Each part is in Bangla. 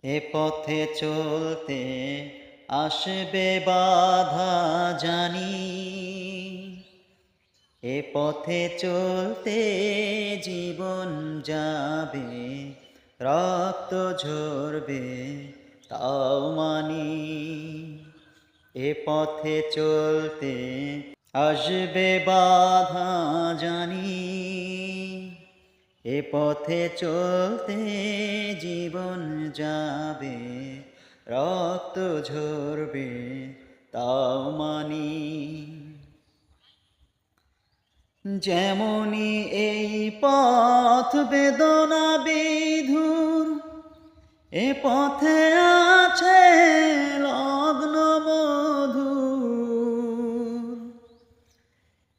এ পথে চলতে আসবে বাধা জানি, এ পথে চলতে জীবন যাবে, রক্ত ঝরবে তাও মানি। এ পথে চলতে আসবে বাধা জানি, এ পথে চলতে জীবন যাবে, রক্ত ঝরবে তাও মানি। যেমনি এই পথ বেদনা বিধুর, এ পথে আছে লগ্ন মধুর।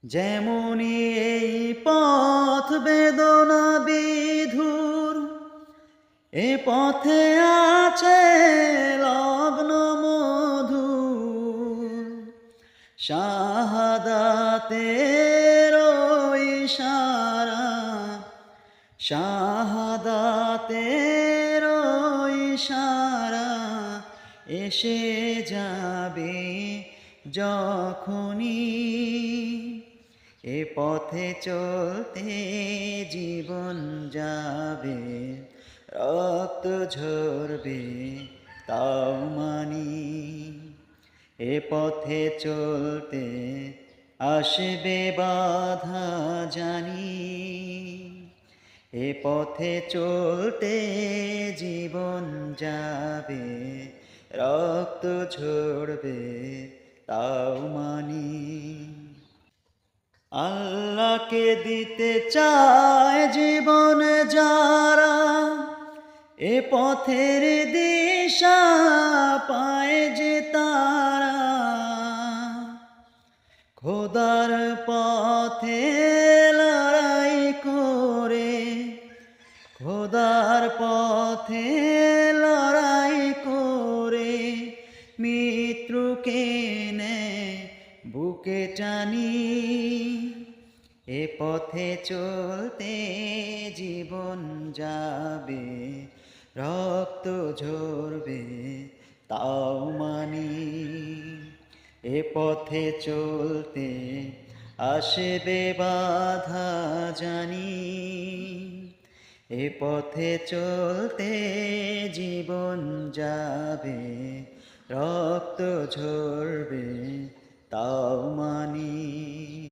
যেমনি এই পথ বেদনা বিধুর, এ পথে আছে লগ্ন মধুর। শাহাদাতের ইশারা, শাহাদাতের ইশারা এসে যাবে যখনই। এ পথে চলতে জীবন যাবে, রক্ত ঝরবে তাও মানি। এ পথে চলতে আসবে বাধা জানি, এ পথে চলতে জীবন যাবে, রক্ত ঝরবে তাও মানি। আল্লাহকে দিতে চায় জীবন যারা, এ পথের দিশা পায় যে তারা। খোদার পথে লড়াই করে, খোদার পথে লড়াই করে, মৃত্যুকে নেয় বুকে টানি। এ পথে চলতে জীবন যাবে, রক্ত ঝরবে তাও মানি। এ পথে চলতে আসবে বাধা জানি, এ পথে চলতে জীবন যাবে, রক্ত ঝরবে তাও মানি।